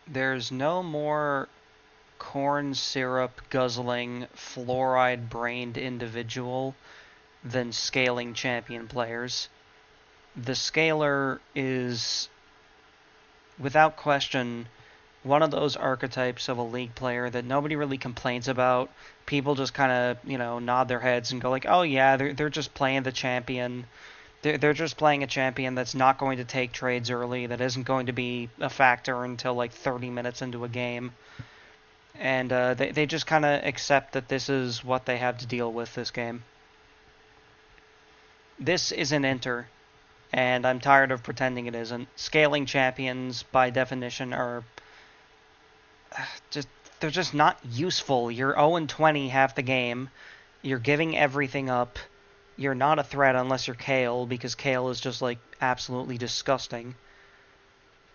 There's no more corn syrup guzzling, fluoride brained individual than scaling champion players. The scaler is, without question, one of those archetypes of a league player that nobody really complains about. People just kind of, nod their heads and go like, "Oh yeah, they're just playing the champion. They're just playing a champion that's not going to take trades early, that isn't going to be a factor until like 30 minutes into a game." And they just kind of accept that this is what they have to deal with this game. This isn't Enter, and I'm tired of pretending it isn't. Scaling champions, by definition, are just they're just not useful. You're 0-20 half the game. You're giving everything up. You're not a threat unless you're Kale, because Kale is just like absolutely disgusting.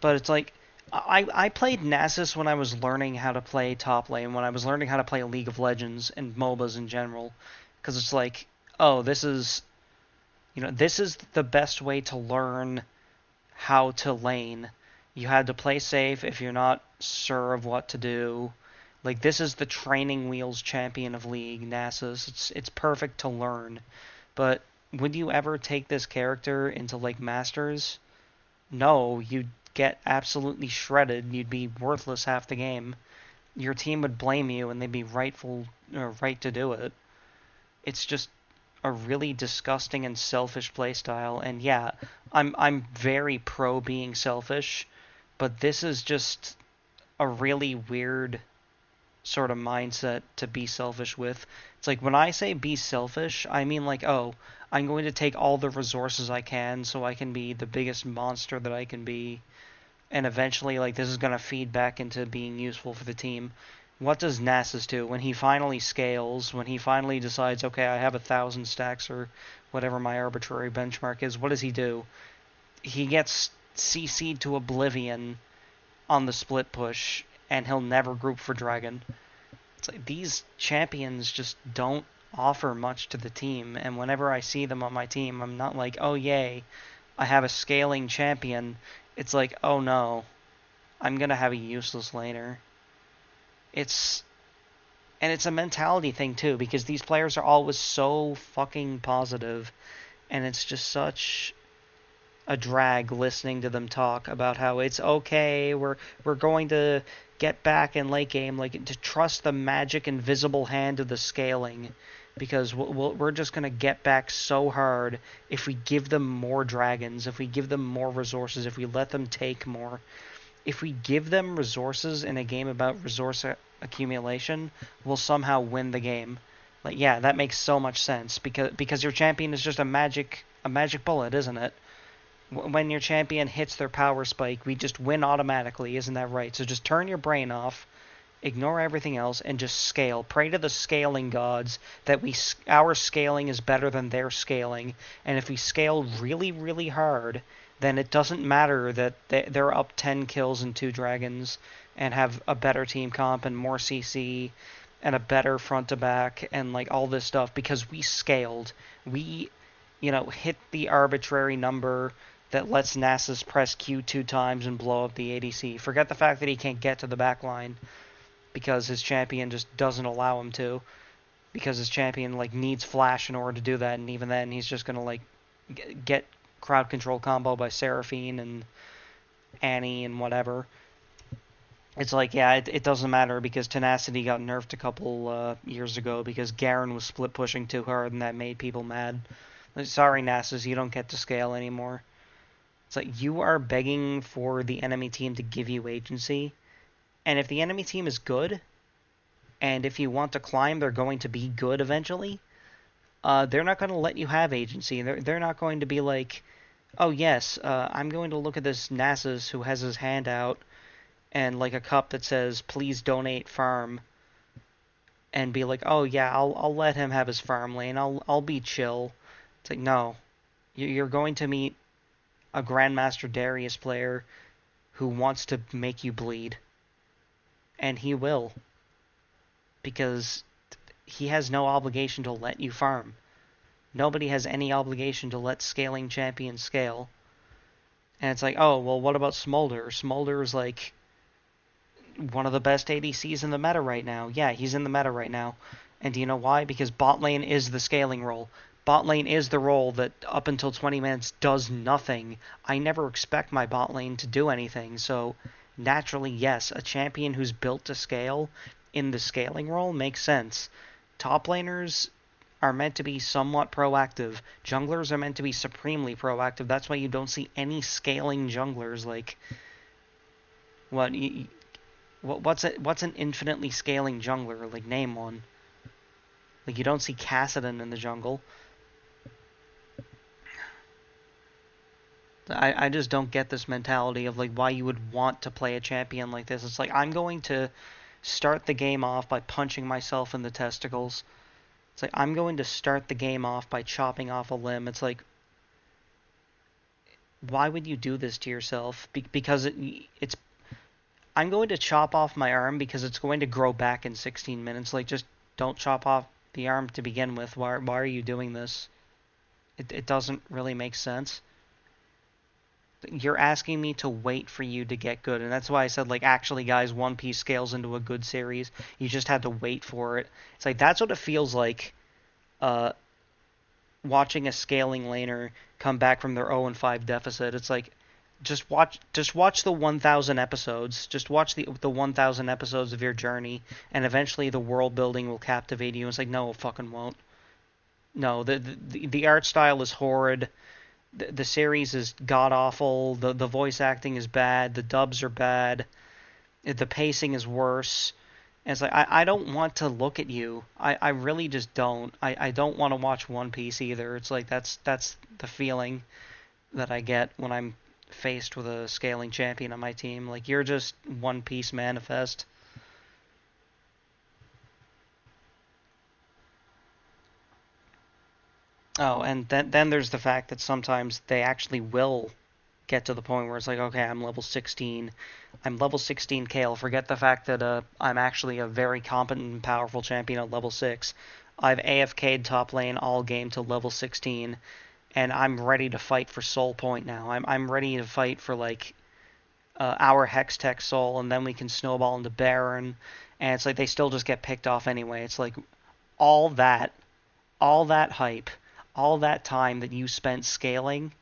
But it's like I played Nasus when I was learning how to play top lane, when I was learning how to play League of Legends and MOBAs in general, because it's like, oh, this is the best way to learn how to lane. You had to play safe if you're not sure of what to do. Like, this is the training wheels champion of League, Nasus. It's perfect to learn. But would you ever take this character into like Masters? No, you'd get absolutely shredded. You'd be worthless half the game. Your team would blame you, and they'd be right to do it. It's just a really disgusting and selfish playstyle. And yeah, I'm very pro being selfish, but this is just a really weird sort of mindset to be selfish with. It's like when I say be selfish, I mean like, oh, I'm going to take all the resources I can so I can be the biggest monster that I can be, and eventually like this is going to feed back into being useful for the team. What does Nasus do when he finally scales, when he finally decides, okay, I have 1,000 stacks or whatever my arbitrary benchmark is? What does he do? He gets CC'd to oblivion on the split push, and he'll never group for Dragon. It's like these champions just don't offer much to the team, and whenever I see them on my team, I'm not like, oh yay, I have a scaling champion. It's like, oh no, I'm gonna have a useless laner. It's and it's a mentality thing too, because these players are always so fucking positive, and it's just such a drag listening to them talk about how it's okay, we're going to get back in late game, like to trust the magic invisible hand of the scaling, because we're just going to get back so hard if we give them more dragons, if we give them more resources, if we let them take more. If we give them resources in a game about resource accumulation, we'll somehow win the game. Like, yeah, that makes so much sense, because your champion is just a magic bullet, isn't it? When your champion hits their power spike, we just win automatically, isn't that right? So just turn your brain off, ignore everything else, and just scale. Pray to the scaling gods that our scaling is better than their scaling, and if we scale really, really hard, then it doesn't matter that they're up 10 kills and 2 dragons and have a better team comp and more CC and a better front to back and like all this stuff, because we scaled. We, hit the arbitrary number that lets Nasus press Q 2 times and blow up the ADC. Forget the fact that he can't get to the back line because his champion just doesn't allow him to. Because his champion like needs flash in order to do that, and even then he's just gonna like get crowd control combo by Seraphine and Annie and whatever. It's like, yeah, it doesn't matter because Tenacity got nerfed a couple years ago because Garen was split pushing too hard and that made people mad. Like, sorry, Nasus, you don't get to scale anymore. It's like you are begging for the enemy team to give you agency, and if the enemy team is good, and if you want to climb, they're going to be good eventually. They're not going to let you have agency. They're not going to be like, oh yes, I'm going to look at this Nasus who has his hand out and like a cup that says please donate farm, and be like, oh yeah, I'll let him have his farm lane. I'll be chill. It's like, no, you're going to meet a Grandmaster Darius player who wants to make you bleed, and he will, because he has no obligation to let you farm. Nobody has any obligation to let scaling champions scale. And it's like, oh, well, what about Smolder? Smolder is like one of the best ADCs in the meta right now. Yeah, he's in the meta right now. And do you know why? Because bot lane is the scaling role. Bot lane is the role that up until 20 minutes does nothing. I never expect my bot lane to do anything. So naturally, yes, a champion who's built to scale in the scaling role makes sense. Top laners are meant to be somewhat proactive. Junglers are meant to be supremely proactive. That's why you don't see any scaling junglers. Like, what? What's an infinitely scaling jungler? Like, name one. Like, you don't see Kassadin in the jungle. I just don't get this mentality of like why you would want to play a champion like this. It's like I'm going to start the game off by punching myself in the testicles. It's like I'm going to start the game off by chopping off a limb. It's like, why would you do this to yourself? Because it's I'm going to chop off my arm because it's going to grow back in 16 minutes. Like, just don't chop off the arm to begin with. Why are you doing this? It doesn't really make sense. You're asking me to wait for you to get good, and that's why I said, like, actually, guys, One Piece scales into a good series. You just had to wait for it. It's like, that's what it feels like, watching a scaling laner come back from their 0-5 deficit. It's like, just watch the 1,000 episodes. Just watch the 1,000 episodes of your journey, and eventually the world building will captivate you. It's like, no, it fucking won't. No, the art style is horrid. The series is god awful. The voice acting is bad. The dubs are bad. The pacing is worse. And it's like, I don't want to look at you. I really just don't. I don't want to watch One Piece either. It's like that's the feeling that I get when I'm faced with a scaling champion on my team. Like, you're just One Piece manifest. Oh, and then there's the fact that sometimes they actually will get to the point where it's like, okay, I'm level 16. I'm level 16 Kale. Forget the fact that I'm actually a very competent and powerful champion at level 6. I've AFK'd top lane all game to level 16, and I'm ready to fight for soul point now. I'm ready to fight for, like, our Hextech soul, and then we can snowball into Baron. And it's like they still just get picked off anyway. It's like all that, all that hype, all that time that you spent scaling,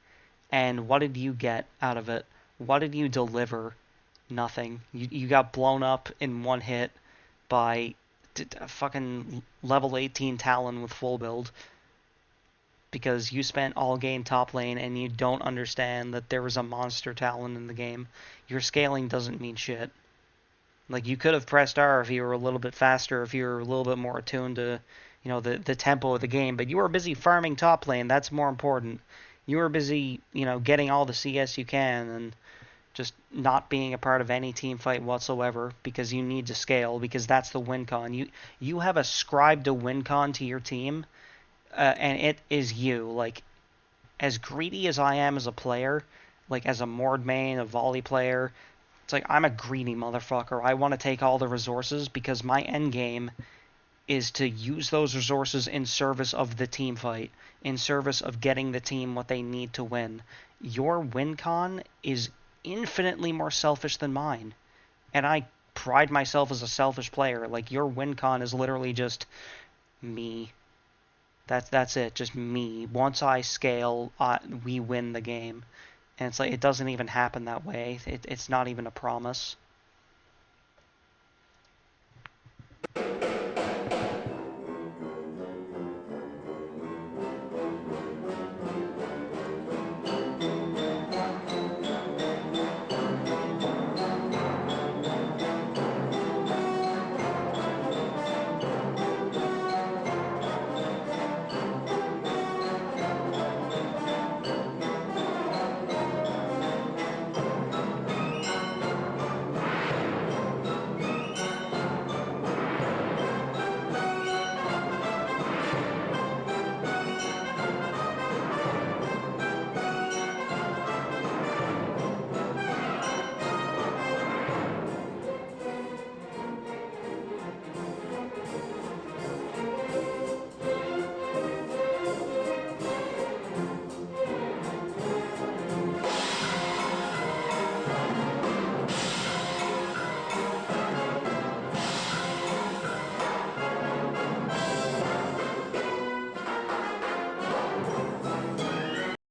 and what did you get out of it? What did you deliver? Nothing. You got blown up in one hit by a fucking level 18 Talon with full build because you spent all game top lane and you don't understand that there was a monster Talon in the game. Your scaling doesn't mean shit. Like, you could have pressed R if you were a little bit faster, if you were a little bit more attuned to, the tempo of the game, but you were busy farming top lane. That's more important. You were busy, getting all the CS you can and just not being a part of any team fight whatsoever because you need to scale, because that's the win con. You have ascribed a win con to your team, and it is you. Like, as greedy as I am as a player, like as a Mord main, a volley player, it's like I'm a greedy motherfucker. I want to take all the resources because my end game is to use those resources in service of the team fight, in service of getting the team what they need to win. Your win con is infinitely more selfish than mine, and I pride myself as a selfish player. Like, your win con is literally just me. That's it, just me. Once I scale, we win the game. And it's like, it doesn't even happen that way. It's not even a promise.